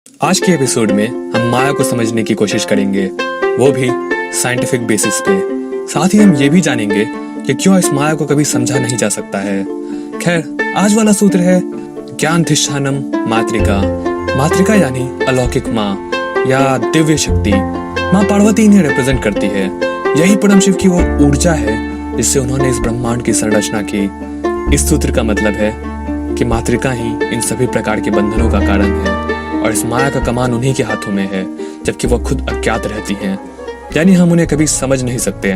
आज के एपिसोड में हम माया को समझने की कोशिश करेंगे, वो भी साइंटिफिक बेसिस पे। साथ ही हम ये भी जानेंगे कि क्यों इस माया को कभी समझा नहीं जा सकता है। खैर, आज वाला सूत्र है ज्ञानाधिष्ठानम मातृका। मातृका यानी अलौकिक माँ या दिव्य शक्ति। माँ पार्वती इन्हें रिप्रेजेंट करती है। यही परम शिव की वो ऊर्जा है जिससे उन्होंने इस ब्रह्मांड की संरचना की। इस सूत्र का मतलब है कि मातृका ही इन सभी प्रकार के बंधनों का कारण है और इस माया का कमान उन्हीं के हाथों में है, जबकि वह खुद अज्ञात रहती हैं, यानी हम उन्हें कभी समझ नहीं सकते।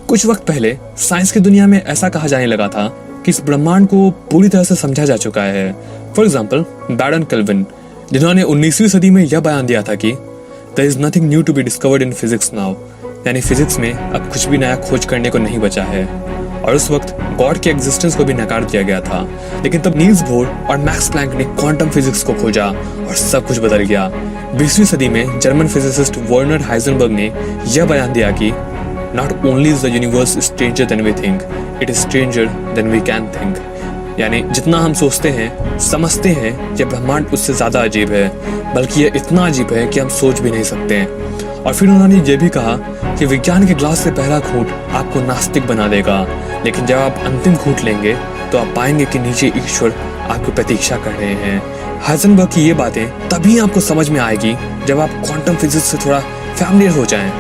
कुछ वक्त पहले साइंस की दुनिया में ऐसा कहा जाने लगा था कि इस ब्रह्मांड को पूरी तरह से समझा जा चुका है। फॉर एग्जाम्पल, बैरन केल्विन, जिन्होंने 19वीं सदी में यह बयान दिया था कि there is nothing new to be discovered in physics now, यानी फिजिक्स में अब कुछ भी नया खोज करने को नहीं बचा है। और उस वक्त गॉड के एग्जिस्टेंस को भी नकार दिया गया था। लेकिन तब नील्स बोर और मैक्स प्लैंक ने क्वांटम फिजिक्स को खोजा और सब कुछ बदल गया। 20वीं सदी में जर्मन फिजिसिस्ट वर्नर हाइजेनबर्ग ने यह बयान दिया कि not only is the universe stranger than we think, it is stranger than we can think. यानी जितना हम सोचते हैं, समझते हैं, यह ब्रह्मांड उससे ज्यादा अजीब है, बल्कि यह इतना अजीब है कि हम सोच भी नहीं सकते। और फिर उन्होंने ये भी कहा कि विज्ञान के ग्लास से पहला घूंट आपको नास्तिक बना देगा, लेकिन जब आप अंतिम घूंट लेंगे तो आप पाएंगे कि नीचे ईश्वर आपकी प्रतीक्षा कर रहे हैं। हाइजेनबर्ग की ये बातें तभी आपको समझ में आएगी जब आप क्वांटम फिजिक्स से थोड़ा फैमिलियर हो जाएं।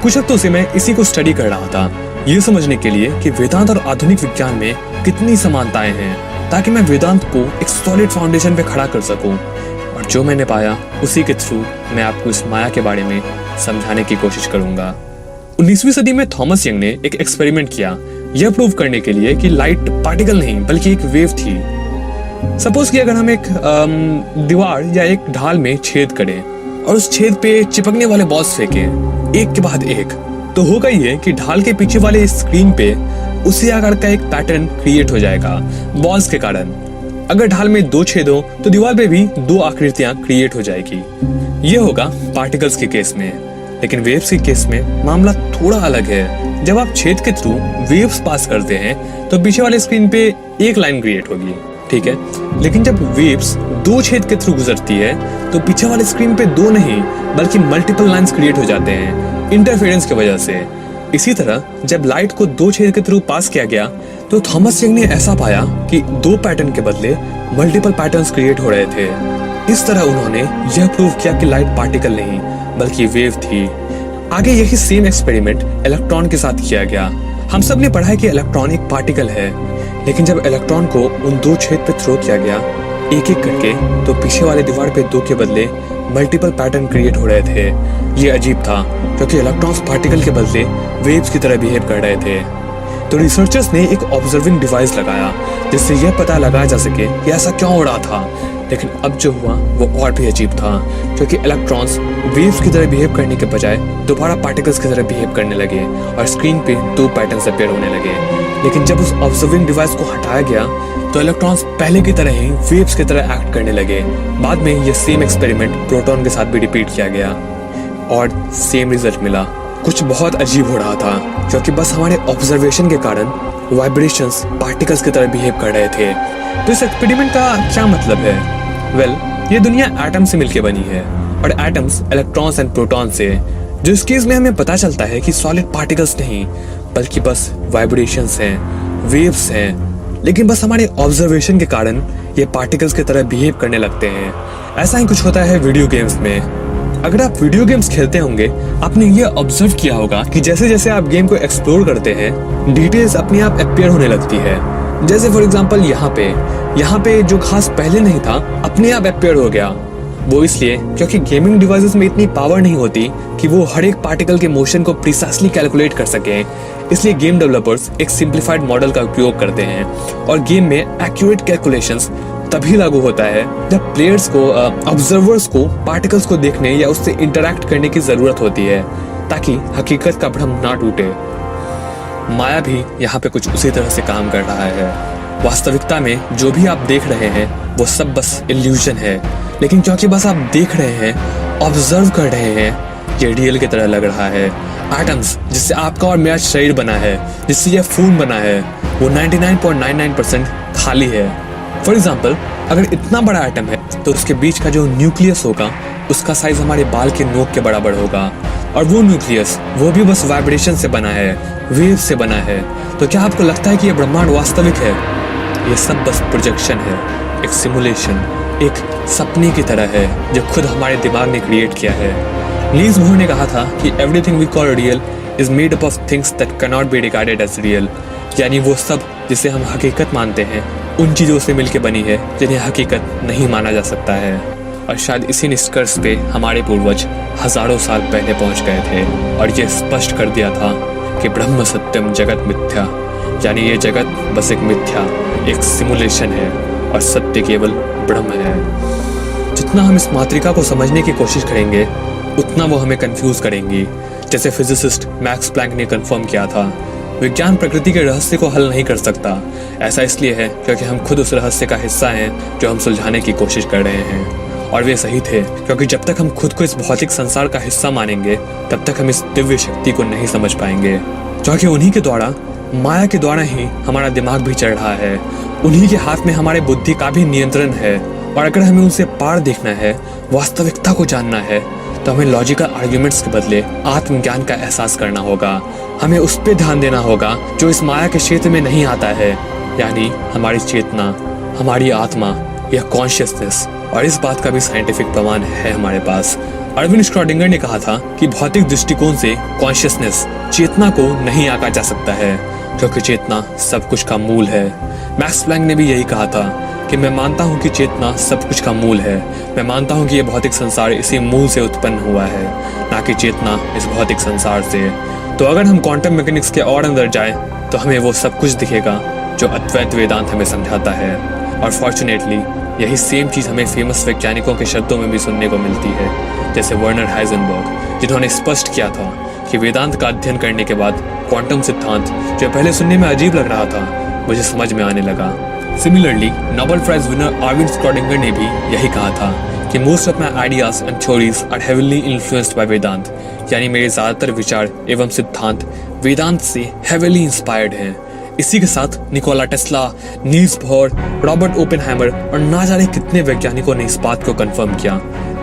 कुछ हफ्तों से मैं इसी को स्टडी कर रहा था, ये समझने के लिए कि वेदांत और आधुनिक विज्ञान में कितनी समानताएं हैं, ताकि मैं वेदांत को एक सॉलिड फाउंडेशन पे खड़ा कर सकूं। और जो मैंने पाया उसी के थ्रू मैं आपको इस माया के बारे में समझाने की कोशिश करूंगा। 19वीं सदी में थॉमस यंग ने एक एक्सपेरिमेंट किया, यह प्रूव करने के लिए कि लाइट पार्टिकल नहीं बल्कि एक वेव थी। सपोज कि अगर हम एक दीवार या एक ढाल में छेद करें और उस छेद पे चिपकने वाले बॉल्स फेंकें एक के बाद एक, तो होगा ये कि ढाल के पीछे वाले स्क्रीन पे उसी आकार का एक पैटर्न क्रिएट हो जाएगा बॉल्स के कारण। अगर ढाल में 2 छेद हो तो दीवार पे भी 2 आकृतियां क्रिएट हो जाएगी। ये होगा पार्टिकल्स के केस में। लेकिन वेव्स के केस में मामला थोड़ा अलग है। जब आप छेद के थ्रू वेव्स पास करते हैं तो पीछे वाले स्क्रीन पे एक लाइन क्रिएट होगी, ठीक है। लेकिन जब वेव्स 2 छेद के थ्रू गुजरती है तो पीछे वाले स्क्रीन पे 2 नहीं बल्कि मल्टीपल लाइंस क्रिएट हो जाते हैं इंटरफेरेंस की वजह से। इसी तरह जब लाइट को 2 छेद के थ्रू पास किया गया तो थॉमस यंग ने ऐसा पाया कि 2 पैटर्न के बदले मल्टीपल पैटर्न्स क्रिएट हो रहे थे। इस तरह उन्होंने यह प्रूव किया कि लाइट पार्टिकल नहीं बल्कि वेव थी। आगे यही सेम एक्सपेरिमेंट इलेक्ट्रॉन के साथ किया गया। हम सब ने पढ़ा है कि इलेक्ट्रॉन एक पार्टिकल है, लेकिन जब इलेक्ट्रॉन को उन 2 छेद पे थ्रो किया गया एक एक करके, तो पीछे वाले दीवार पे 2 के बदले मल्टीपल पैटर्न क्रिएट हो रहे थे। ये अजीब था क्योंकि इलेक्ट्रॉन्स पार्टिकल के बदले वेव्स की तरह बिहेव कर रहे थे। तो रिसर्चर्स ने एक ऑब्जर्विंग डिवाइस लगाया जिससे यह पता लगाया जा सके कि ऐसा क्यों हो रहा था। लेकिन अब जो हुआ वो और भी अजीब था, क्योंकि इलेक्ट्रॉन्स वेव्स की तरह बिहेव करने के बजाय दोबारा पार्टिकल्स की तरह बिहेव करने लगे और स्क्रीन पे 2 पैटर्न्स अपीयर होने लगे। लेकिन जब उस ऑब्जर्विंग डिवाइस को हटाया गया तो इलेक्ट्रॉन्स पहले की तरह ही वेव्स की तरह एक्ट करने लगे। बाद में यह सेम एक्सपेरिमेंट प्रोटॉन के साथ भी रिपीट किया गया और सेम रिजल्ट मिला। कुछ बहुत अजीब हो रहा था क्योंकि बस हमारे ऑब्जर्वेशन के कारण वाइब्रेशंस पार्टिकल्स की तरह बिहेव कर रहे थे। तो इस एक्सपेरिमेंट का क्या मतलब है? वेल, ये दुनिया एटम से मिलकर बनी है और एटम्स इलेक्ट्रॉन्स एंड प्रोटॉन से, जो इस केस में हमें पता चलता है कि सॉलिड पार्टिकल्स नहीं बल्कि बस वाइब्रेशंस हैं, वेव्स हैं। लेकिन बस हमारे ऑब्जर्वेशन के कारण ये पार्टिकल्स की तरह बिहेव करने लगते हैं। ऐसा ही कुछ होता है वीडियो गेम्स में। अगर आप वीडियो गेम्स खेलते होंगे, आपने ये ऑब्जर्व किया होगा कि जैसे जैसे आप गेम को एक्सप्लोर करते हैं, डिटेल्स अपने आप अपीयर होने लगती है। जैसे फॉर एग्जांपल यहाँ पे जो घास पहले नहीं था अपने आप अपीयर हो गया। वो इसलिए क्योंकि गेमिंग डिवाइसेस में इतनी पावर नहीं होती कि वो हर एक पार्टिकल के मोशन को प्रिसाइसली कैलकुलेट कर सकें। इसलिए गेम डेवलपर्स एक सिंप्लीफाइड मॉडल का उपयोग करते हैं और गेम में एक्यूरेट कैलकुलेशंस तभी लागू होता है जब प्लेयर्स को, ऑब्जर्वर्स को पार्टिकल्स को देखने या उससे इंटरैक्ट करने की जरूरत होती है, ताकि हकीकत का भ्रम ना टूटे। माया भी यहाँ पे कुछ उसी तरह से काम कर रहा है। वास्तविकता में जो भी आप देख रहे हैं वो सब बस इल्यूजन है, लेकिन क्योंकि बस आप देख रहे हैं, ऑब्जर्व कर रहे हैं, ये रियल की तरह लग रहा है। एटम्स जिससे आपका और मेरा शरीर बना है, जिससे यह खून बना है, वो 99.99% खाली है। फॉर एग्जाम्पल, अगर इतना बड़ा एटम है तो उसके बीच का जो न्यूक्लियस होगा उसका साइज हमारे बाल के नोक के बराबर होगा, और वो न्यूक्लियस वो भी बस वाइब्रेशन से बना है, वेव से बना है। तो क्या आपको लगता है कि ये ब्रह्मांड वास्तविक है? ये सब बस प्रोजेक्शन है, एक सिमुलेशन, एक सपने की तरह है जो खुद हमारे दिमाग ने क्रिएट किया है। नील्स बोहर ने कहा था कि everything we call real is made up of things that can not be regarded as real, यानी वो सब जिसे हम हकीकत मानते हैं उन चीज़ों से मिलकर बनी है जिन्हें हकीकत नहीं माना जा सकता है। और शायद इसी निष्कर्ष पे हमारे पूर्वज हजारों साल पहले पहुंच गए थे और ये स्पष्ट कर दिया था कि ब्रह्म सत्यम जगत मिथ्या, यानी ये जगत बस एक मिथ्या, एक सिमुलेशन है और सत्य केवल ब्रह्म है। जितना हम इस मातृका को समझने की कोशिश करेंगे उतना वो हमें कंफ्यूज करेंगी। जैसे फिजिसिस्ट मैक्स प्लैंक ने कंफर्म किया था, विज्ञान प्रकृति के रहस्य को हल नहीं कर सकता। ऐसा इसलिए है क्योंकि हम खुद उस रहस्य का हिस्सा हैं जो हम सुलझाने की कोशिश कर रहे हैं। और वे सही थे, क्योंकि जब तक हम खुद को इस भौतिक संसार का हिस्सा मानेंगे तब तक हम इस दिव्य शक्ति को नहीं समझ पाएंगे, क्योंकि उन्हीं के द्वारा, माया के द्वारा ही हमारा दिमाग भी चल रहा है। उन्हीं के हाथ में हमारे बुद्धि का भी नियंत्रण है। और अगर हमें उनसे पार देखना है, वास्तविकता को जानना है, तो हमें लॉजिकल आर्ग्यूमेंट्स के बदले आत्मज्ञान का एहसास करना होगा। हमें उस पर ध्यान देना होगा जो इस माया के क्षेत्र में नहीं आता है, यानी हमारी चेतना, हमारी आत्मा या कॉन्शियसनेस। और इस बात का भी साइंटिफिक प्रमाण है हमारे पास। अरविंद श्रोडिंगर ने कहा था कि भौतिक दृष्टिकोण से कॉन्शियसनेस, चेतना को नहीं आंका जा सकता है, क्योंकि चेतना सब कुछ का मूल है। मैक्स प्लैंक ने भी यही कहा था कि मैं मानता हूँ कि चेतना सब कुछ का मूल है। मैं मानता हूँ कि यह भौतिक संसार इसी मूल से उत्पन्न हुआ है, ना कि चेतना इस भौतिक संसार से। तो अगर हम क्वांटम मैकेनिक्स के और अंदर जाएं, तो हमें वो सब कुछ दिखेगा जो अद्वैत वेदांत हमें समझाता है। और फॉर्चुनेटली यही सेम चीज़ हमें फेमस वैज्ञानिकों के शब्दों में भी सुनने को मिलती है, जैसे वर्नर हाइजेनबर्ग, जिन्होंने स्पष्ट किया था कि वेदांत का अध्ययन करने के बाद क्वांटम सिद्धांत, जो पहले सुनने में अजीब लग रहा था, मुझे समझ में आने लगा। Similarly Nobel prize winner Erwin Schrodinger ने भी यही कहा था कि most of my ideas and theories are heavily influenced by Vedanta, यानी मेरे ज़्यादातर विचार एवं सिद्धांत वेदांत से हेवीली इंस्पायर्ड हैं। इसी के साथ Nikola Tesla, Niels Bohr, Robert Oppenheimer और ना जाने कितने वैज्ञानिकों ने इस बात को कंफर्म किया।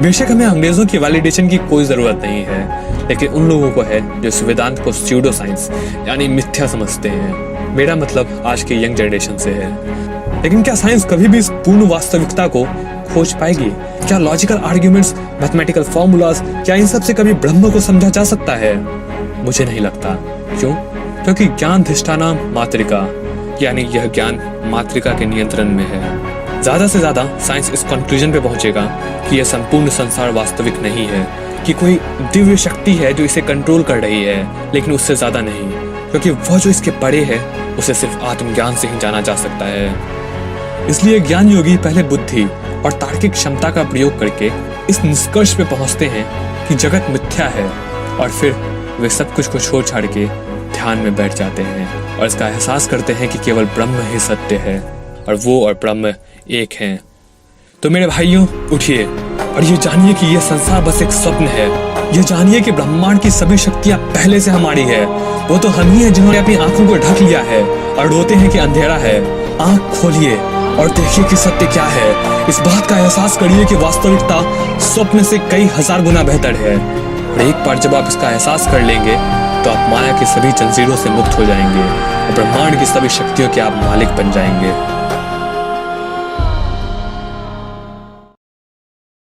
बेशक हमें अंग्रेजों की वैलिडेशन की कोई ज़रूरत नहीं है, लेकिन उन लोगों को है जो इस वेदांत को स्यूडो साइंस यानी मिथ्या समझते हैं। मेरा मतलब आज के यंग जनरेशन से है। लेकिन क्या साइंस कभी भी इस पूर्ण वास्तविकता को खोज पाएगी? क्या लॉजिकल आर्ग्यूमेंट्स, मैथमेटिकल फॉर्मूलाज, क्या इन सब से कभी ब्रह्म को समझा जा सकता है? मुझे नहीं लगता। क्यों? क्योंकि ज्ञान धिष्ठाना मातृका, यानी यह ज्ञान मातृका के नियंत्रण में है। ज्यादा से ज्यादा साइंस इस कंक्लूजन पे पहुंचेगा कि यह संपूर्ण संसार वास्तविक नहीं है, कि कोई दिव्य शक्ति है जो इसे कंट्रोल कर रही है, लेकिन उससे ज्यादा नहीं, क्योंकि वह जो इसके परे है उसे सिर्फ आत्मज्ञान से ही जाना जा सकता है। इसलिए ज्ञान योगी पहले बुद्धि और तार्किक क्षमता का प्रयोग करके इस निष्कर्ष पे पहुंचते हैं कि जगत मिथ्या है, और फिर वे सब कुछ को छोड़ छाड़ के ध्यान में बैठ जाते हैं और इसका एहसास करते हैं कि केवल ब्रह्म ही सत्य है और वो और ब्रह्म एक हैं। तो मेरे भाइयों, उठिए और ये जानिए कि यह संसार बस एक स्वप्न है। ये जानिए कि ब्रह्मांड की सभी शक्तियां पहले से हमारी है। वो तो हम ही हैं जिन्होंने अपनी आंखों को ढक लिया है और रोते हैं कि अंधेरा है। आंख खोलिए और देखिए कि सत्य क्या है। इस बात का एहसास करिए कि वास्तविकता स्वप्न से कई हजार गुना बेहतर है। और एक बार जब आप इसका एहसास कर लेंगे तो आप माया के सभी जंजीरों से मुक्त हो जाएंगे और ब्रह्मांड की सभी शक्तियों के आप मालिक बन जाएंगे।